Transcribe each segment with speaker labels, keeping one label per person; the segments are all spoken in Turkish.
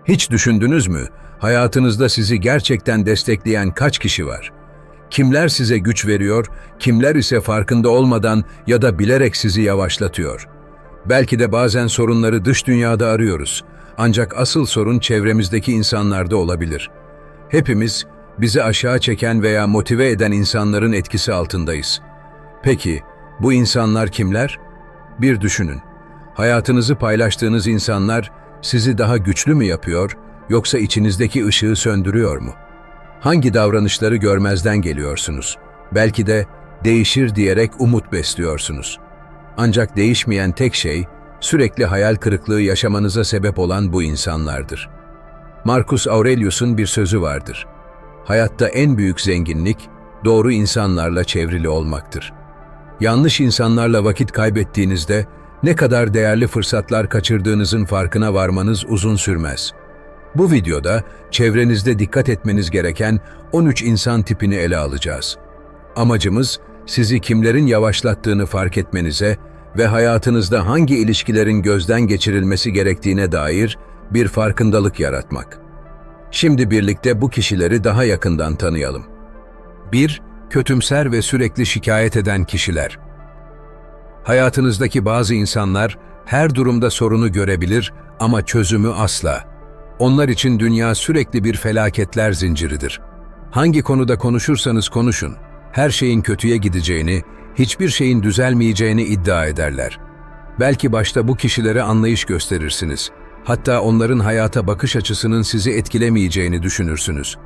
Speaker 1: Hiç düşündünüz mü? Hayatınızda sizi gerçekten destekleyen kaç kişi var? Kimler size güç veriyor, kimler ise farkında olmadan ya da bilerek sizi yavaşlatıyor? Belki de bazen sorunları dış dünyada arıyoruz. Ancak asıl sorun çevremizdeki insanlarda olabilir. Hepimiz bizi aşağı çeken veya motive eden insanların etkisi altındayız. Peki, bu insanlar kimler? Bir düşünün. Hayatınızı paylaştığınız insanlar sizi daha güçlü mü yapıyor, yoksa içinizdeki ışığı söndürüyor mu? Hangi davranışları görmezden geliyorsunuz? Belki de değişir diyerek umut besliyorsunuz. Ancak değişmeyen tek şey, sürekli hayal kırıklığı yaşamanıza sebep olan bu insanlardır. Marcus Aurelius'un bir sözü vardır. Hayatta en büyük zenginlik, doğru insanlarla çevrili olmaktır. Yanlış insanlarla vakit kaybettiğinizde, ne kadar değerli fırsatlar kaçırdığınızın farkına varmanız uzun sürmez. Bu videoda çevrenizde dikkat etmeniz gereken 13 insan tipini ele alacağız. Amacımız, sizi kimlerin yavaşlattığını fark etmenize ve hayatınızda hangi ilişkilerin gözden geçirilmesi gerektiğine dair bir farkındalık yaratmak. Şimdi birlikte bu kişileri daha yakından tanıyalım. 1. Kötümser ve sürekli şikayet eden kişiler. Hayatınızdaki bazı insanlar her durumda sorunu görebilir ama çözümü asla. Onlar için dünya sürekli bir felaketler zinciridir. Hangi konuda konuşursanız konuşun, her şeyin kötüye gideceğini, hiçbir şeyin düzelmeyeceğini iddia ederler. Belki başta bu kişilere anlayış gösterirsiniz. Hatta onların hayata bakış açısının sizi etkilemeyeceğini düşünürsünüz.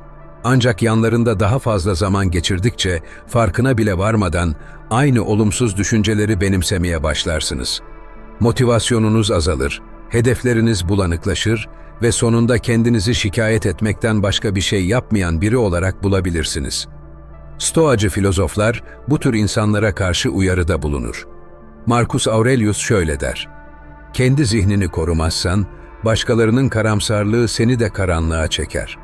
Speaker 1: Ancak yanlarında daha fazla zaman geçirdikçe farkına bile varmadan aynı olumsuz düşünceleri benimsemeye başlarsınız. Motivasyonunuz azalır, hedefleriniz bulanıklaşır ve sonunda kendinizi şikayet etmekten başka bir şey yapmayan biri olarak bulabilirsiniz. Stoacı filozoflar bu tür insanlara karşı uyarıda bulunur. Marcus Aurelius şöyle der: "Kendi zihnini korumazsan, başkalarının karamsarlığı seni de karanlığa çeker."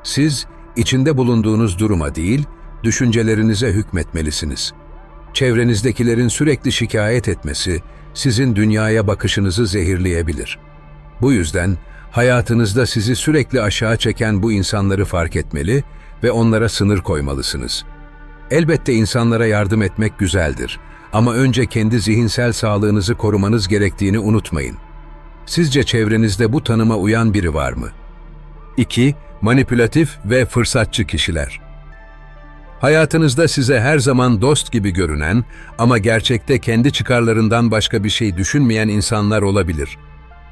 Speaker 1: Siz, içinde bulunduğunuz duruma değil, düşüncelerinize hükmetmelisiniz. Çevrenizdekilerin sürekli şikayet etmesi, sizin dünyaya bakışınızı zehirleyebilir. Bu yüzden, hayatınızda sizi sürekli aşağı çeken bu insanları fark etmeli ve onlara sınır koymalısınız. Elbette insanlara yardım etmek güzeldir ama önce kendi zihinsel sağlığınızı korumanız gerektiğini unutmayın. Sizce çevrenizde bu tanıma uyan biri var mı? 2. Manipülatif ve fırsatçı kişiler. Hayatınızda size her zaman dost gibi görünen ama gerçekte kendi çıkarlarından başka bir şey düşünmeyen insanlar olabilir.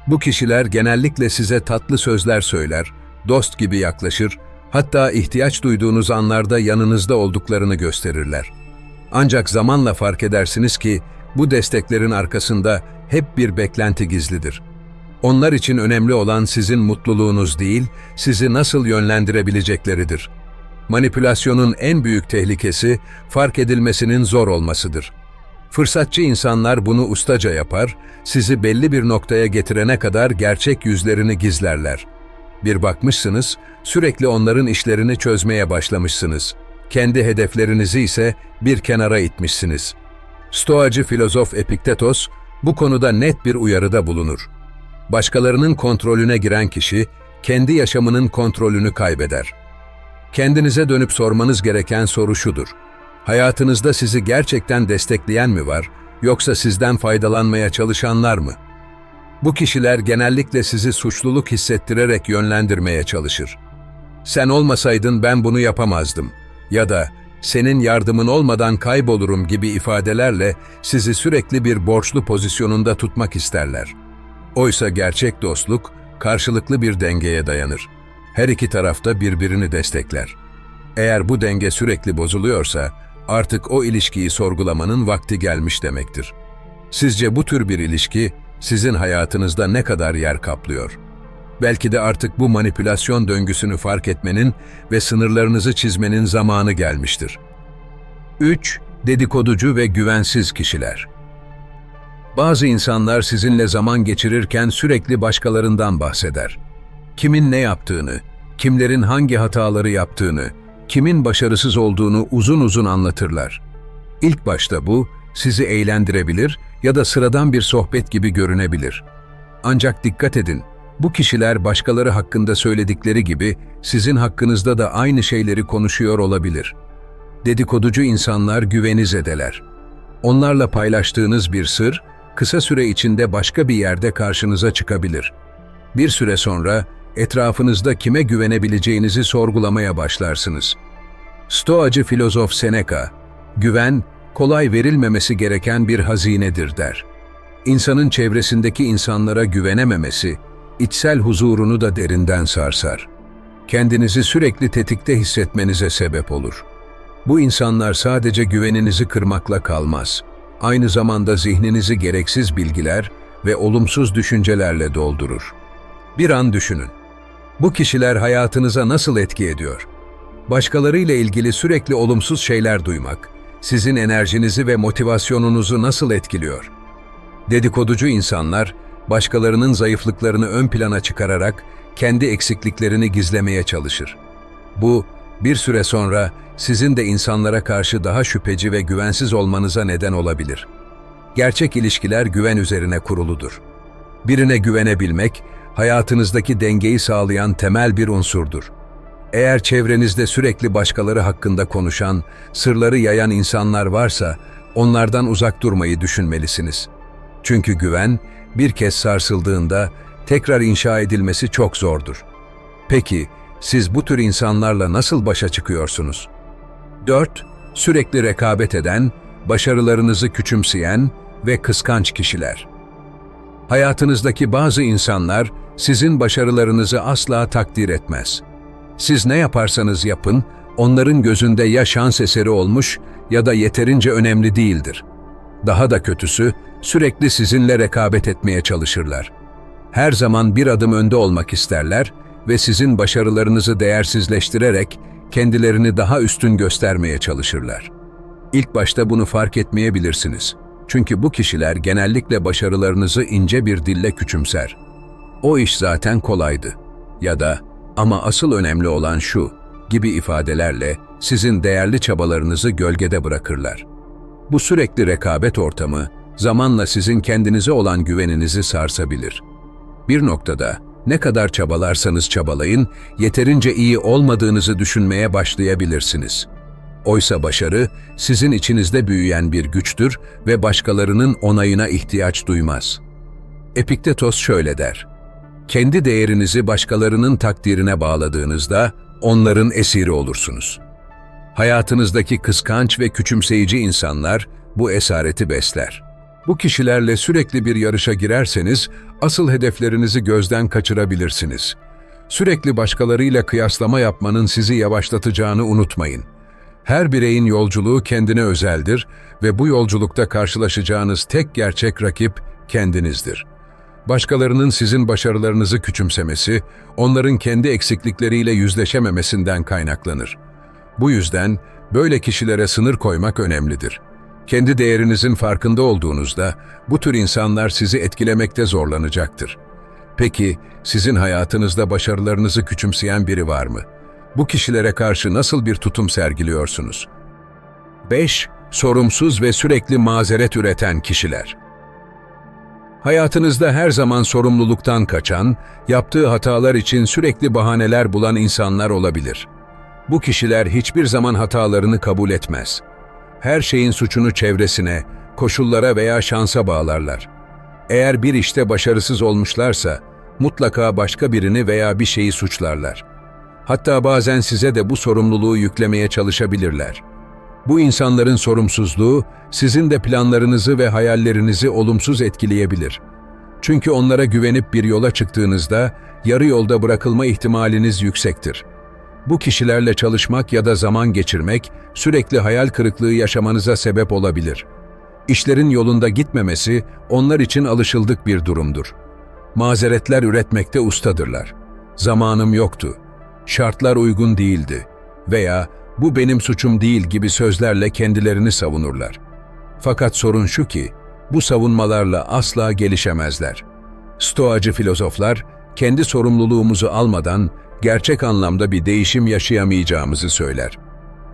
Speaker 1: Bu kişiler genellikle size tatlı sözler söyler, dost gibi yaklaşır, hatta ihtiyaç duyduğunuz anlarda yanınızda olduklarını gösterirler. Ancak zamanla fark edersiniz ki bu desteklerin arkasında hep bir beklenti gizlidir. Onlar için önemli olan sizin mutluluğunuz değil, sizi nasıl yönlendirebilecekleridir. Manipülasyonun en büyük tehlikesi, fark edilmesinin zor olmasıdır. Fırsatçı insanlar bunu ustaca yapar, sizi belli bir noktaya getirene kadar gerçek yüzlerini gizlerler. Bir bakmışsınız, sürekli onların işlerini çözmeye başlamışsınız. Kendi hedeflerinizi ise bir kenara itmişsiniz. Stoacı filozof Epiktetos, bu konuda net bir uyarıda bulunur. Başkalarının kontrolüne giren kişi, kendi yaşamının kontrolünü kaybeder. Kendinize dönüp sormanız gereken soru şudur: hayatınızda sizi gerçekten destekleyen mi var, yoksa sizden faydalanmaya çalışanlar mı? Bu kişiler genellikle sizi suçluluk hissettirerek yönlendirmeye çalışır. "Sen olmasaydın ben bunu yapamazdım." ya da "Senin yardımın olmadan kaybolurum" gibi ifadelerle sizi sürekli bir borçlu pozisyonunda tutmak isterler. Oysa gerçek dostluk, karşılıklı bir dengeye dayanır. Her iki taraf da birbirini destekler. Eğer bu denge sürekli bozuluyorsa, artık o ilişkiyi sorgulamanın vakti gelmiş demektir. Sizce bu tür bir ilişki, sizin hayatınızda ne kadar yer kaplıyor? Belki de artık bu manipülasyon döngüsünü fark etmenin ve sınırlarınızı çizmenin zamanı gelmiştir. 3. Dedikoducu ve güvensiz kişiler. Bazı insanlar sizinle zaman geçirirken sürekli başkalarından bahseder. Kimin ne yaptığını, kimlerin hangi hataları yaptığını, kimin başarısız olduğunu uzun uzun anlatırlar. İlk başta bu, sizi eğlendirebilir ya da sıradan bir sohbet gibi görünebilir. Ancak dikkat edin, Bu kişiler başkaları hakkında söyledikleri gibi sizin hakkınızda da aynı şeyleri konuşuyor olabilir. Dedikoducu insanlar güveni zedeler. Onlarla paylaştığınız bir sır, kısa süre içinde başka bir yerde karşınıza çıkabilir. Bir süre sonra etrafınızda kime güvenebileceğinizi sorgulamaya başlarsınız. Stoacı filozof Seneca, güven, kolay verilmemesi gereken bir hazinedir der. İnsanın çevresindeki insanlara güvenememesi, içsel huzurunu da derinden sarsar. Kendinizi sürekli tetikte hissetmenize sebep olur. Bu insanlar sadece güveninizi kırmakla kalmaz. Aynı zamanda zihninizi gereksiz bilgiler ve olumsuz düşüncelerle doldurur. Bir an düşünün. Bu kişiler hayatınıza nasıl etki ediyor? Başkalarıyla ilgili sürekli olumsuz şeyler duymak, sizin enerjinizi ve motivasyonunuzu nasıl etkiliyor? Dedikoducu insanlar, başkalarının zayıflıklarını ön plana çıkararak kendi eksikliklerini gizlemeye çalışır. Bu, bir süre sonra sizin de insanlara karşı daha şüpheci ve güvensiz olmanıza neden olabilir. Gerçek ilişkiler güven üzerine kuruludur. Birine güvenebilmek, hayatınızdaki dengeyi sağlayan temel bir unsurdur. Eğer çevrenizde sürekli başkaları hakkında konuşan, sırları yayan insanlar varsa, onlardan uzak durmayı düşünmelisiniz. Çünkü güven, bir kez sarsıldığında tekrar inşa edilmesi çok zordur. Peki, siz bu tür insanlarla nasıl başa çıkıyorsunuz? 4. Sürekli rekabet eden, başarılarınızı küçümseyen ve kıskanç kişiler. Hayatınızdaki bazı insanlar sizin başarılarınızı asla takdir etmez. Siz ne yaparsanız yapın, onların gözünde ya şans eseri olmuş ya da yeterince önemli değildir. Daha da kötüsü, sürekli sizinle rekabet etmeye çalışırlar. Her zaman bir adım önde olmak isterler ve sizin başarılarınızı değersizleştirerek kendilerini daha üstün göstermeye çalışırlar. İlk başta bunu fark etmeyebilirsiniz. Çünkü bu kişiler genellikle başarılarınızı ince bir dille küçümser. "O iş zaten kolaydı." ya da "ama asıl önemli olan şu" gibi ifadelerle sizin değerli çabalarınızı gölgede bırakırlar. Bu sürekli rekabet ortamı, zamanla sizin kendinize olan güveninizi sarsabilir. Bir noktada, ne kadar çabalarsanız çabalayın, yeterince iyi olmadığınızı düşünmeye başlayabilirsiniz. Oysa başarı, sizin içinizde büyüyen bir güçtür ve başkalarının onayına ihtiyaç duymaz. Epiktetos şöyle der: "Kendi değerinizi başkalarının takdirine bağladığınızda, onların esiri olursunuz." Hayatınızdaki kıskanç ve küçümseyici insanlar bu esareti besler. Bu kişilerle sürekli bir yarışa girerseniz, asıl hedeflerinizi gözden kaçırabilirsiniz. Sürekli başkalarıyla kıyaslama yapmanın sizi yavaşlatacağını unutmayın. Her bireyin yolculuğu kendine özeldir ve bu yolculukta karşılaşacağınız tek gerçek rakip kendinizdir. Başkalarının sizin başarılarınızı küçümsemesi, onların kendi eksiklikleriyle yüzleşememesinden kaynaklanır. Bu yüzden böyle kişilere sınır koymak önemlidir. Kendi değerinizin farkında olduğunuzda bu tür insanlar sizi etkilemekte zorlanacaktır. Peki, sizin hayatınızda başarılarınızı küçümseyen biri var mı? Bu kişilere karşı nasıl bir tutum sergiliyorsunuz? 5. Sorumsuz ve sürekli mazeret üreten kişiler. Hayatınızda her zaman sorumluluktan kaçan, yaptığı hatalar için sürekli bahaneler bulan insanlar olabilir. Bu kişiler hiçbir zaman hatalarını kabul etmez. Her şeyin suçunu çevresine, koşullara veya şansa bağlarlar. Eğer bir işte başarısız olmuşlarsa, mutlaka başka birini veya bir şeyi suçlarlar. Hatta bazen size de bu sorumluluğu yüklemeye çalışabilirler. Bu insanların sorumsuzluğu, sizin de planlarınızı ve hayallerinizi olumsuz etkileyebilir. Çünkü onlara güvenip bir yola çıktığınızda, yarı yolda bırakılma ihtimaliniz yüksektir. Bu kişilerle çalışmak ya da zaman geçirmek, sürekli hayal kırıklığı yaşamanıza sebep olabilir. İşlerin yolunda gitmemesi, onlar için alışıldık bir durumdur. Mazeretler üretmekte ustadırlar. "Zamanım yoktu", "şartlar uygun değildi" veya "bu benim suçum değil" gibi sözlerle kendilerini savunurlar. Fakat sorun şu ki, bu savunmalarla asla gelişemezler. Stoacı filozoflar, kendi sorumluluğumuzu almadan gerçek anlamda bir değişim yaşayamayacağımızı söyler.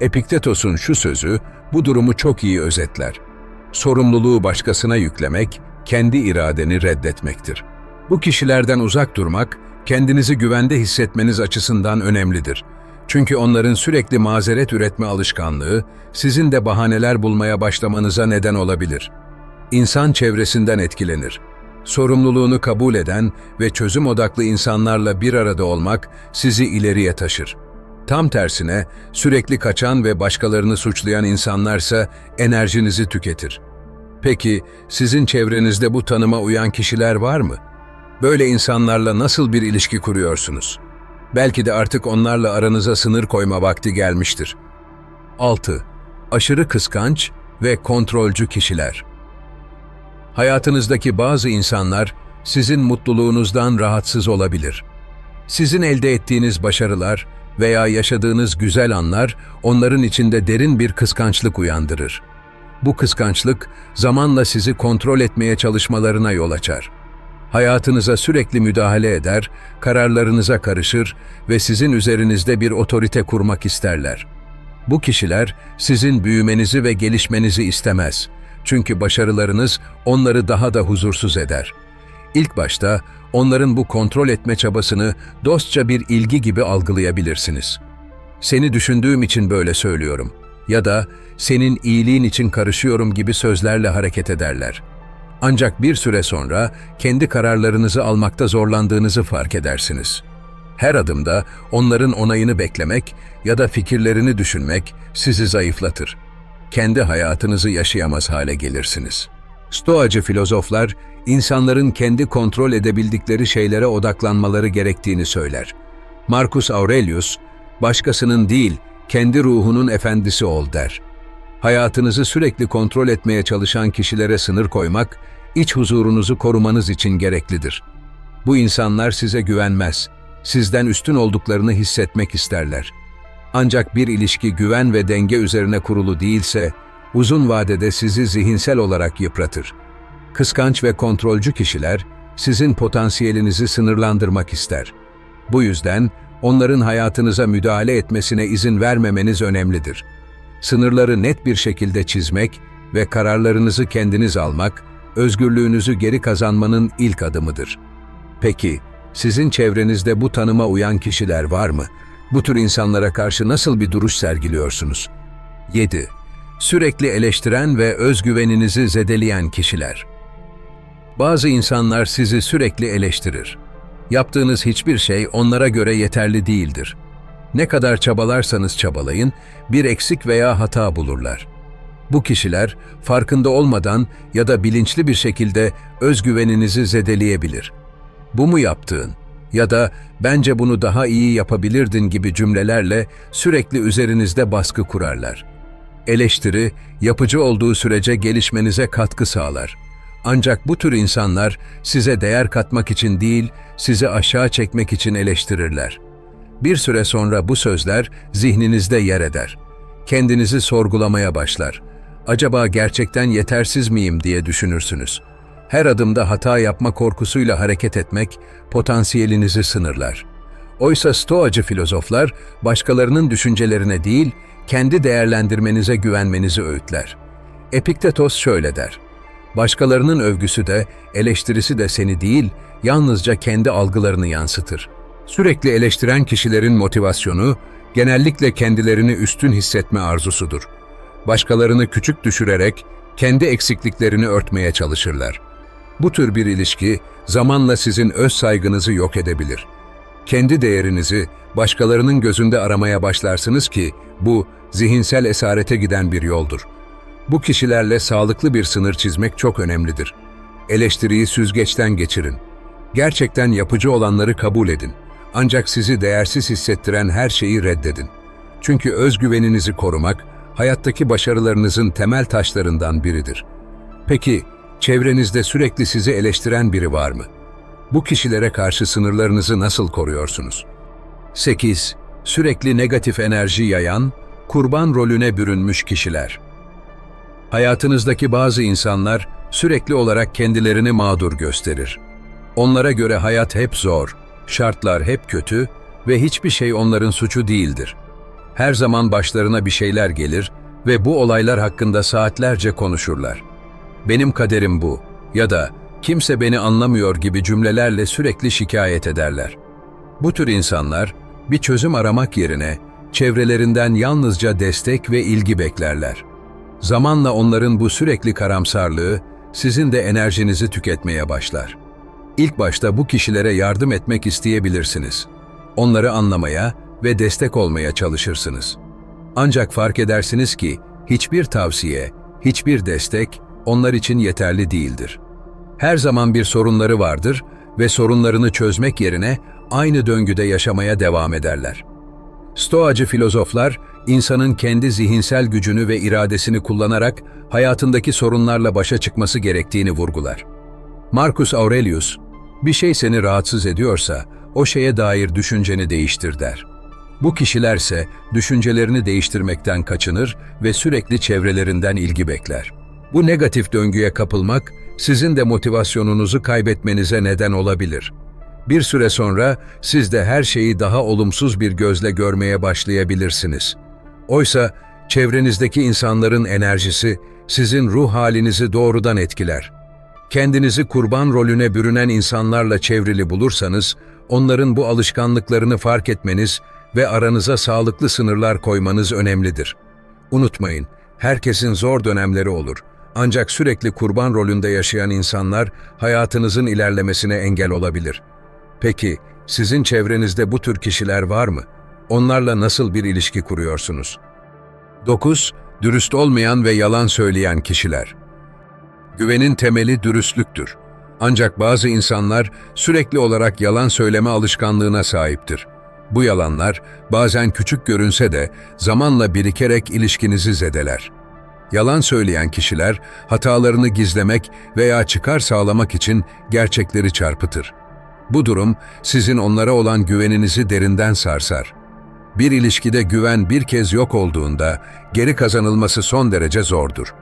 Speaker 1: Epiktetos'un şu sözü bu durumu çok iyi özetler. Sorumluluğu başkasına yüklemek, kendi iradeni reddetmektir. Bu kişilerden uzak durmak, kendinizi güvende hissetmeniz açısından önemlidir. Çünkü onların sürekli mazeret üretme alışkanlığı, sizin de bahaneler bulmaya başlamanıza neden olabilir. İnsan çevresinden etkilenir. Sorumluluğunu kabul eden ve çözüm odaklı insanlarla bir arada olmak sizi ileriye taşır. Tam tersine, sürekli kaçan ve başkalarını suçlayan insanlarsa enerjinizi tüketir. Peki, sizin çevrenizde bu tanıma uyan kişiler var mı? Böyle insanlarla nasıl bir ilişki kuruyorsunuz? Belki de artık onlarla aranıza sınır koyma vakti gelmiştir. 6. Aşırı kıskanç ve kontrolcü kişiler. Hayatınızdaki bazı insanlar sizin mutluluğunuzdan rahatsız olabilir. Sizin elde ettiğiniz başarılar veya yaşadığınız güzel anlar onların içinde derin bir kıskançlık uyandırır. Bu kıskançlık zamanla sizi kontrol etmeye çalışmalarına yol açar. Hayatınıza sürekli müdahale eder, kararlarınıza karışır ve sizin üzerinizde bir otorite kurmak isterler. Bu kişiler sizin büyümenizi ve gelişmenizi istemez. Çünkü başarılarınız onları daha da huzursuz eder. İlk başta onların bu kontrol etme çabasını dostça bir ilgi gibi algılayabilirsiniz. "Seni düşündüğüm için böyle söylüyorum." ya da "senin iyiliğin için karışıyorum" gibi sözlerle hareket ederler. Ancak bir süre sonra kendi kararlarınızı almakta zorlandığınızı fark edersiniz. Her adımda onların onayını beklemek ya da fikirlerini düşünmek sizi zayıflatır. Kendi hayatınızı yaşayamaz hale gelirsiniz. Stoacı filozoflar, insanların kendi kontrol edebildikleri şeylere odaklanmaları gerektiğini söyler. Marcus Aurelius, "Başkasının değil, kendi ruhunun efendisi ol" der. Hayatınızı sürekli kontrol etmeye çalışan kişilere sınır koymak, iç huzurunuzu korumanız için gereklidir. Bu insanlar size güvenmez, sizden üstün olduklarını hissetmek isterler. Ancak bir ilişki güven ve denge üzerine kurulu değilse, uzun vadede sizi zihinsel olarak yıpratır. Kıskanç ve kontrolcü kişiler, sizin potansiyelinizi sınırlandırmak ister. Bu yüzden, onların hayatınıza müdahale etmesine izin vermemeniz önemlidir. Sınırları net bir şekilde çizmek ve kararlarınızı kendiniz almak, özgürlüğünüzü geri kazanmanın ilk adımıdır. Peki, sizin çevrenizde bu tanıma uyan kişiler var mı? Bu tür insanlara karşı nasıl bir duruş sergiliyorsunuz? 7. Sürekli eleştiren ve özgüveninizi zedeleyen kişiler. Bazı insanlar sizi sürekli eleştirir. Yaptığınız hiçbir şey onlara göre yeterli değildir. Ne kadar çabalarsanız çabalayın, bir eksik veya hata bulurlar. Bu kişiler farkında olmadan ya da bilinçli bir şekilde özgüveninizi zedeleyebilir. "Bu mu yaptığın?" ya da "bence bunu daha iyi yapabilirdin" gibi cümlelerle sürekli üzerinizde baskı kurarlar. Eleştiri, yapıcı olduğu sürece gelişmenize katkı sağlar. Ancak bu tür insanlar size değer katmak için değil, sizi aşağı çekmek için eleştirirler. Bir süre sonra bu sözler zihninizde yer eder. Kendinizi sorgulamaya başlar. "Acaba gerçekten yetersiz miyim?" diye düşünürsünüz. Her adımda hata yapma korkusuyla hareket etmek potansiyelinizi sınırlar. Oysa Stoacı filozoflar başkalarının düşüncelerine değil, kendi değerlendirmenize güvenmenizi öğütler. Epiktetos şöyle der: "Başkalarının övgüsü de, eleştirisi de seni değil, yalnızca kendi algılarını yansıtır." Sürekli eleştiren kişilerin motivasyonu, genellikle kendilerini üstün hissetme arzusudur. Başkalarını küçük düşürerek, kendi eksikliklerini örtmeye çalışırlar. Bu tür bir ilişki, zamanla sizin öz saygınızı yok edebilir. Kendi değerinizi başkalarının gözünde aramaya başlarsınız ki, bu, zihinsel esarete giden bir yoldur. Bu kişilerle sağlıklı bir sınır çizmek çok önemlidir. Eleştiriyi süzgeçten geçirin. Gerçekten yapıcı olanları kabul edin. Ancak sizi değersiz hissettiren her şeyi reddedin. Çünkü özgüveninizi korumak, hayattaki başarılarınızın temel taşlarından biridir. Peki, çevrenizde sürekli sizi eleştiren biri var mı? Bu kişilere karşı sınırlarınızı nasıl koruyorsunuz? 8. Sürekli negatif enerji yayan, kurban rolüne bürünmüş kişiler. Hayatınızdaki bazı insanlar sürekli olarak kendilerini mağdur gösterir. Onlara göre hayat hep zor, şartlar hep kötü ve hiçbir şey onların suçu değildir. Her zaman başlarına bir şeyler gelir ve bu olaylar hakkında saatlerce konuşurlar. "Benim kaderim bu" ya da kimse beni anlamıyor gibi cümlelerle sürekli şikayet ederler. Bu tür insanlar bir çözüm aramak yerine çevrelerinden yalnızca destek ve ilgi beklerler. Zamanla onların bu sürekli karamsarlığı sizin de enerjinizi tüketmeye başlar. İlk başta bu kişilere yardım etmek isteyebilirsiniz. Onları anlamaya ve destek olmaya çalışırsınız. Ancak fark edersiniz ki hiçbir tavsiye, hiçbir destek onlar için yeterli değildir. Her zaman bir sorunları vardır ve sorunlarını çözmek yerine aynı döngüde yaşamaya devam ederler. Stoacı filozoflar, insanın kendi zihinsel gücünü ve iradesini kullanarak hayatındaki sorunlarla başa çıkması gerektiğini vurgular. Marcus Aurelius, bir şey seni rahatsız ediyorsa o şeye dair düşünceni değiştir der. Bu kişilerse düşüncelerini değiştirmekten kaçınır ve sürekli çevrelerinden ilgi bekler. Bu negatif döngüye kapılmak, sizin de motivasyonunuzu kaybetmenize neden olabilir. Bir süre sonra siz de her şeyi daha olumsuz bir gözle görmeye başlayabilirsiniz. Oysa çevrenizdeki insanların enerjisi sizin ruh halinizi doğrudan etkiler. Kendinizi kurban rolüne bürünen insanlarla çevrili bulursanız, onların bu alışkanlıklarını fark etmeniz ve aranıza sağlıklı sınırlar koymanız önemlidir. Unutmayın, herkesin zor dönemleri olur. Ancak sürekli kurban rolünde yaşayan insanlar hayatınızın ilerlemesine engel olabilir. Peki, sizin çevrenizde bu tür kişiler var mı? Onlarla nasıl bir ilişki kuruyorsunuz? 9. Dürüst olmayan ve yalan söyleyen kişiler. Güvenin temeli dürüstlüktür. Ancak bazı insanlar sürekli olarak yalan söyleme alışkanlığına sahiptir. Bu yalanlar bazen küçük görünse de zamanla birikerek ilişkinizi zedeler. Yalan söyleyen kişiler hatalarını gizlemek veya çıkar sağlamak için gerçekleri çarpıtır. Bu durum sizin onlara olan güveninizi derinden sarsar. Bir ilişkide güven bir kez yok olduğunda geri kazanılması son derece zordur.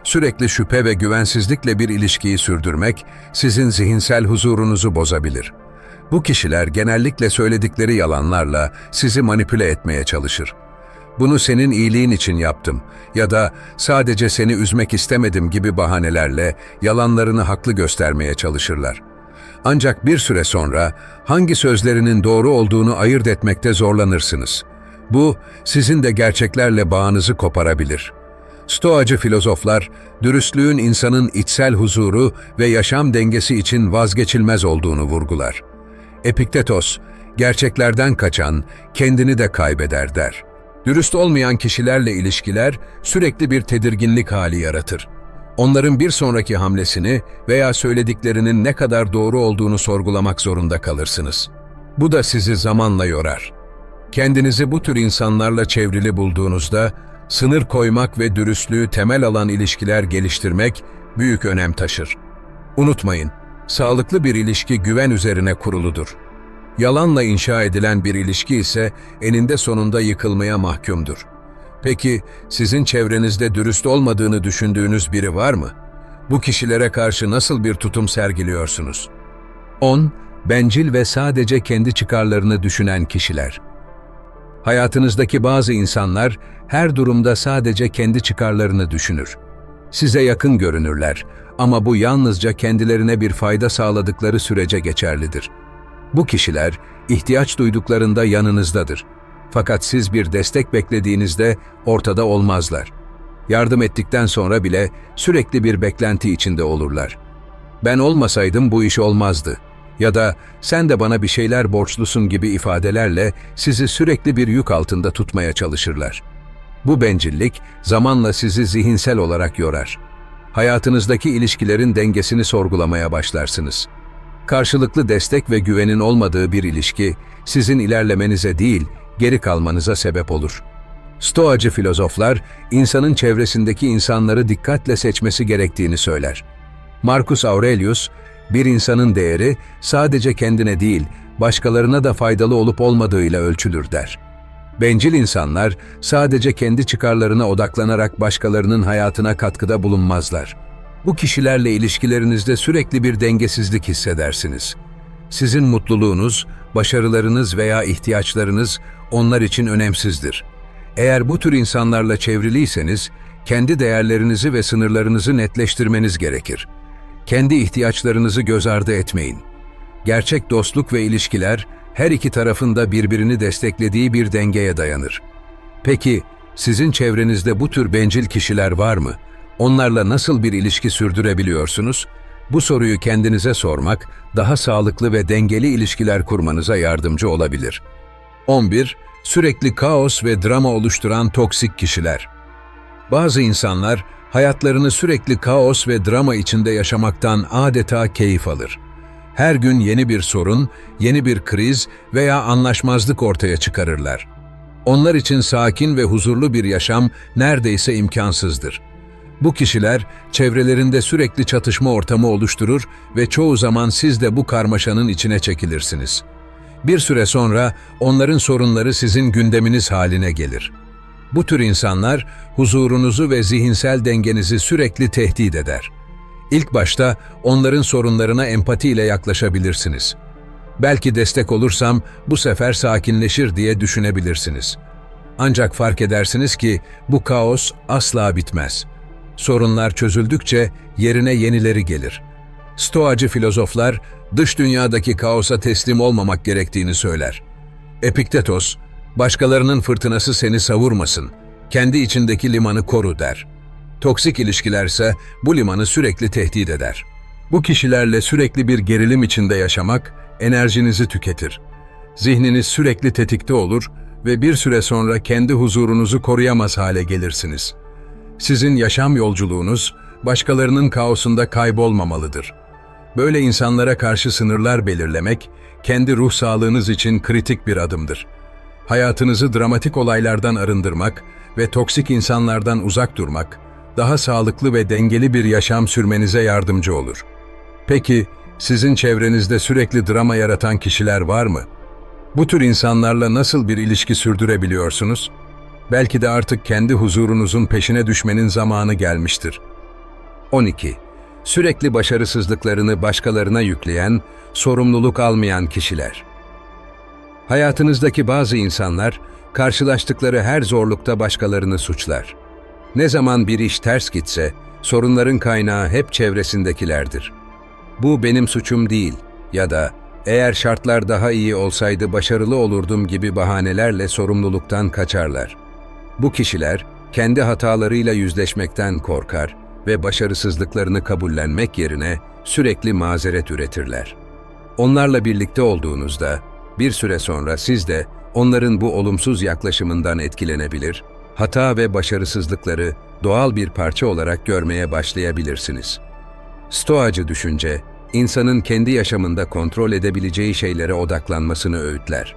Speaker 1: Sürekli şüphe ve güvensizlikle bir ilişkiyi sürdürmek sizin zihinsel huzurunuzu bozabilir. Bu kişiler genellikle söyledikleri yalanlarla sizi manipüle etmeye çalışır. Bunu senin iyiliğin için yaptım ya da sadece seni üzmek istemedim gibi bahanelerle yalanlarını haklı göstermeye çalışırlar. Ancak bir süre sonra hangi sözlerinin doğru olduğunu ayırt etmekte zorlanırsınız. Bu, sizin de gerçeklerle bağınızı koparabilir. Stoacı filozoflar, dürüstlüğün insanın içsel huzuru ve yaşam dengesi için vazgeçilmez olduğunu vurgular. Epiktetos, gerçeklerden kaçan kendini de kaybeder der. Dürüst olmayan kişilerle ilişkiler sürekli bir tedirginlik hali yaratır. Onların bir sonraki hamlesini veya söylediklerinin ne kadar doğru olduğunu sorgulamak zorunda kalırsınız. Bu da sizi zamanla yorar. Kendinizi bu tür insanlarla çevrili bulduğunuzda, sınır koymak ve dürüstlüğü temel alan ilişkiler geliştirmek büyük önem taşır. Unutmayın, sağlıklı bir ilişki güven üzerine kuruludur. Yalanla inşa edilen bir ilişki ise eninde sonunda yıkılmaya mahkumdur. Peki, sizin çevrenizde dürüst olmadığını düşündüğünüz biri var mı? Bu kişilere karşı nasıl bir tutum sergiliyorsunuz? 10. Bencil ve sadece kendi çıkarlarını düşünen kişiler. Hayatınızdaki bazı insanlar her durumda sadece kendi çıkarlarını düşünür. Size yakın görünürler ama bu yalnızca kendilerine bir fayda sağladıkları sürece geçerlidir. Bu kişiler ihtiyaç duyduklarında yanınızdadır. Fakat siz bir destek beklediğinizde ortada olmazlar. Yardım ettikten sonra bile sürekli bir beklenti içinde olurlar. Ben olmasaydım bu iş olmazdı. Ya da sen de bana bir şeyler borçlusun gibi ifadelerle sizi sürekli bir yük altında tutmaya çalışırlar. Bu bencillik zamanla sizi zihinsel olarak yorar. Hayatınızdaki ilişkilerin dengesini sorgulamaya başlarsınız. Karşılıklı destek ve güvenin olmadığı bir ilişki sizin ilerlemenize değil, geri kalmanıza sebep olur. Stoacı filozoflar, insanın çevresindeki insanları dikkatle seçmesi gerektiğini söyler. Marcus Aurelius, bir insanın değeri sadece kendine değil, başkalarına da faydalı olup olmadığıyla ölçülür der. Bencil insanlar sadece kendi çıkarlarına odaklanarak başkalarının hayatına katkıda bulunmazlar. Bu kişilerle ilişkilerinizde sürekli bir dengesizlik hissedersiniz. Sizin mutluluğunuz, başarılarınız veya ihtiyaçlarınız onlar için önemsizdir. Eğer bu tür insanlarla çevriliyseniz, kendi değerlerinizi ve sınırlarınızı netleştirmeniz gerekir. Kendi ihtiyaçlarınızı göz ardı etmeyin. Gerçek dostluk ve ilişkiler her iki tarafın da birbirini desteklediği bir dengeye dayanır. Peki, sizin çevrenizde bu tür bencil kişiler var mı? Onlarla nasıl bir ilişki sürdürebiliyorsunuz? Bu soruyu kendinize sormak, daha sağlıklı ve dengeli ilişkiler kurmanıza yardımcı olabilir. 11. Sürekli kaos ve drama oluşturan toksik kişiler. Bazı insanlar, hayatlarını sürekli kaos ve drama içinde yaşamaktan adeta keyif alır. Her gün yeni bir sorun, yeni bir kriz veya anlaşmazlık ortaya çıkarırlar. Onlar için sakin ve huzurlu bir yaşam neredeyse imkansızdır. Bu kişiler çevrelerinde sürekli çatışma ortamı oluşturur ve çoğu zaman siz de bu karmaşanın içine çekilirsiniz. Bir süre sonra onların sorunları sizin gündeminiz haline gelir. Bu tür insanlar huzurunuzu ve zihinsel dengenizi sürekli tehdit eder. İlk başta onların sorunlarına empatiyle yaklaşabilirsiniz. Belki destek olursam bu sefer sakinleşir diye düşünebilirsiniz. Ancak fark edersiniz ki bu kaos asla bitmez. Sorunlar çözüldükçe yerine yenileri gelir. Stoacı filozoflar dış dünyadaki kaosa teslim olmamak gerektiğini söyler. Epiktetos, başkalarının fırtınası seni savurmasın, kendi içindeki limanı koru der. Toksik ilişkilerse bu limanı sürekli tehdit eder. Bu kişilerle sürekli bir gerilim içinde yaşamak enerjinizi tüketir. Zihniniz sürekli tetikte olur ve bir süre sonra kendi huzurunuzu koruyamaz hale gelirsiniz. Sizin yaşam yolculuğunuz başkalarının kaosunda kaybolmamalıdır. Böyle insanlara karşı sınırlar belirlemek, kendi ruh sağlığınız için kritik bir adımdır. Hayatınızı dramatik olaylardan arındırmak ve toksik insanlardan uzak durmak, daha sağlıklı ve dengeli bir yaşam sürmenize yardımcı olur. Peki, sizin çevrenizde sürekli drama yaratan kişiler var mı? Bu tür insanlarla nasıl bir ilişki sürdürebiliyorsunuz? Belki de artık kendi huzurunuzun peşine düşmenin zamanı gelmiştir. 12. Sürekli başarısızlıklarını başkalarına yükleyen, sorumluluk almayan kişiler. Hayatınızdaki bazı insanlar, karşılaştıkları her zorlukta başkalarını suçlar. Ne zaman bir iş ters gitse, sorunların kaynağı hep çevresindekilerdir. Bu benim suçum değil ya da eğer şartlar daha iyi olsaydı başarılı olurdum gibi bahanelerle sorumluluktan kaçarlar. Bu kişiler kendi hatalarıyla yüzleşmekten korkar ve başarısızlıklarını kabullenmek yerine sürekli mazeret üretirler. Onlarla birlikte olduğunuzda bir süre sonra siz de onların bu olumsuz yaklaşımından etkilenebilir, hata ve başarısızlıkları doğal bir parça olarak görmeye başlayabilirsiniz. Stoacı düşünce, insanın kendi yaşamında kontrol edebileceği şeylere odaklanmasını öğütler.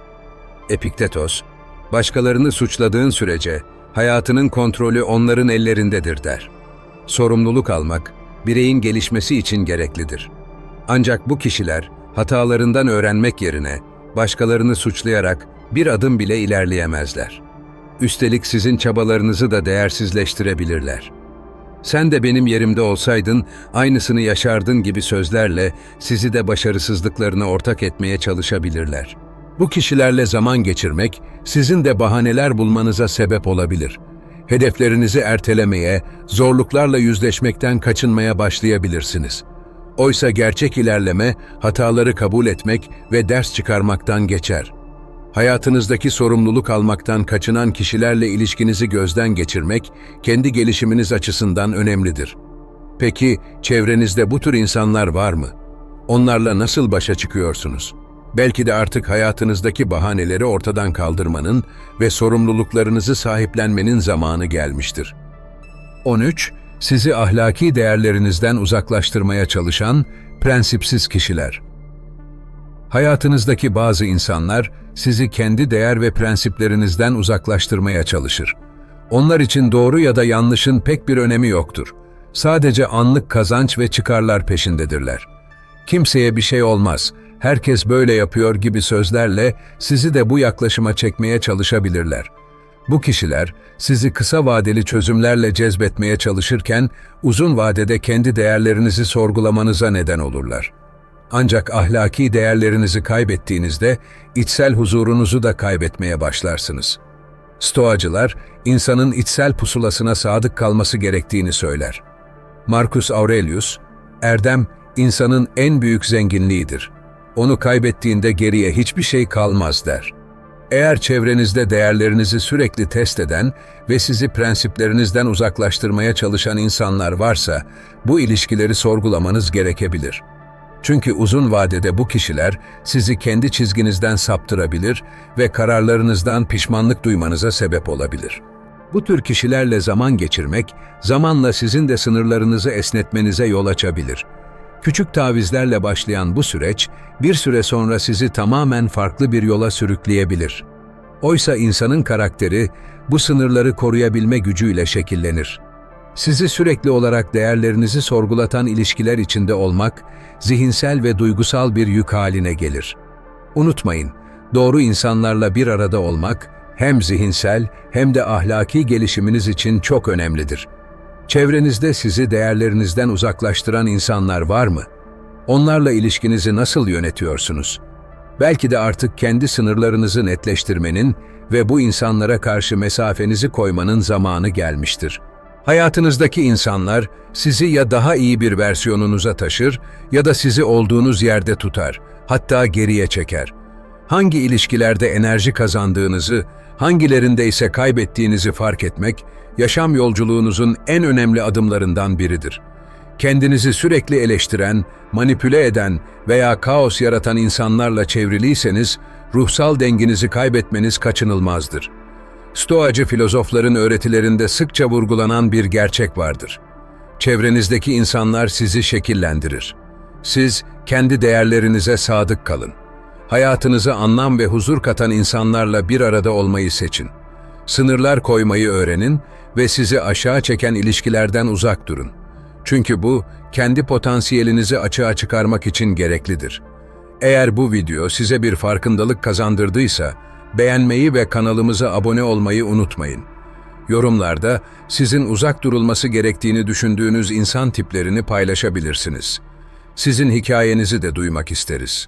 Speaker 1: Epiktetos, başkalarını suçladığın sürece hayatının kontrolü onların ellerindedir der. Sorumluluk almak, bireyin gelişmesi için gereklidir. Ancak bu kişiler hatalarından öğrenmek yerine başkalarını suçlayarak bir adım bile ilerleyemezler. Üstelik sizin çabalarınızı da değersizleştirebilirler. Sen de benim yerimde olsaydın aynısını yaşardın gibi sözlerle sizi de başarısızlıklarına ortak etmeye çalışabilirler. Bu kişilerle zaman geçirmek sizin de bahaneler bulmanıza sebep olabilir. Hedeflerinizi ertelemeye, zorluklarla yüzleşmekten kaçınmaya başlayabilirsiniz. Oysa gerçek ilerleme, hataları kabul etmek ve ders çıkarmaktan geçer. Hayatınızdaki sorumluluk almaktan kaçınan kişilerle ilişkinizi gözden geçirmek, kendi gelişiminiz açısından önemlidir. Peki, çevrenizde bu tür insanlar var mı? Onlarla nasıl başa çıkıyorsunuz? Belki de artık hayatınızdaki bahaneleri ortadan kaldırmanın ve sorumluluklarınızı sahiplenmenin zamanı gelmiştir. 13. Sizi ahlaki değerlerinizden uzaklaştırmaya çalışan prensipsiz kişiler. Hayatınızdaki bazı insanlar sizi kendi değer ve prensiplerinizden uzaklaştırmaya çalışır. Onlar için doğru ya da yanlışın pek bir önemi yoktur. Sadece anlık kazanç ve çıkarlar peşindedirler. Kimseye bir şey olmaz, herkes böyle yapıyor gibi sözlerle sizi de bu yaklaşıma çekmeye çalışabilirler. Bu kişiler sizi kısa vadeli çözümlerle cezbetmeye çalışırken uzun vadede kendi değerlerinizi sorgulamanıza neden olurlar. Ancak ahlaki değerlerinizi kaybettiğinizde içsel huzurunuzu da kaybetmeye başlarsınız. Stoacılar, insanın içsel pusulasına sadık kalması gerektiğini söyler. Marcus Aurelius, Erdem, insanın en büyük zenginliğidir. Onu kaybettiğinde geriye hiçbir şey kalmaz der. Eğer çevrenizde değerlerinizi sürekli test eden ve sizi prensiplerinizden uzaklaştırmaya çalışan insanlar varsa, bu ilişkileri sorgulamanız gerekebilir. Çünkü uzun vadede bu kişiler sizi kendi çizginizden saptırabilir ve kararlarınızdan pişmanlık duymanıza sebep olabilir. Bu tür kişilerle zaman geçirmek, zamanla sizin de sınırlarınızı esnetmenize yol açabilir. Küçük tavizlerle başlayan bu süreç, bir süre sonra sizi tamamen farklı bir yola sürükleyebilir. Oysa insanın karakteri, bu sınırları koruyabilme gücüyle şekillenir. Sizi sürekli olarak değerlerinizi sorgulatan ilişkiler içinde olmak, zihinsel ve duygusal bir yük haline gelir. Unutmayın, doğru insanlarla bir arada olmak, hem zihinsel hem de ahlaki gelişiminiz için çok önemlidir. Çevrenizde sizi değerlerinizden uzaklaştıran insanlar var mı? Onlarla ilişkinizi nasıl yönetiyorsunuz? Belki de artık kendi sınırlarınızı netleştirmenin ve bu insanlara karşı mesafenizi koymanın zamanı gelmiştir. Hayatınızdaki insanlar sizi ya daha iyi bir versiyonunuza taşır ya da sizi olduğunuz yerde tutar, hatta geriye çeker. Hangi ilişkilerde enerji kazandığınızı, hangilerinde ise kaybettiğinizi fark etmek, yaşam yolculuğunuzun en önemli adımlarından biridir. Kendinizi sürekli eleştiren, manipüle eden veya kaos yaratan insanlarla çevriliyseniz, ruhsal dengenizi kaybetmeniz kaçınılmazdır. Stoacı filozofların öğretilerinde sıkça vurgulanan bir gerçek vardır. Çevrenizdeki insanlar sizi şekillendirir. Siz kendi değerlerinize sadık kalın. Hayatınıza anlam ve huzur katan insanlarla bir arada olmayı seçin. Sınırlar koymayı öğrenin ve sizi aşağı çeken ilişkilerden uzak durun. Çünkü bu, kendi potansiyelinizi açığa çıkarmak için gereklidir. Eğer bu video size bir farkındalık kazandırdıysa, beğenmeyi ve kanalımıza abone olmayı unutmayın. Yorumlarda sizin uzak durulması gerektiğini düşündüğünüz insan tiplerini paylaşabilirsiniz. Sizin hikayenizi de duymak isteriz.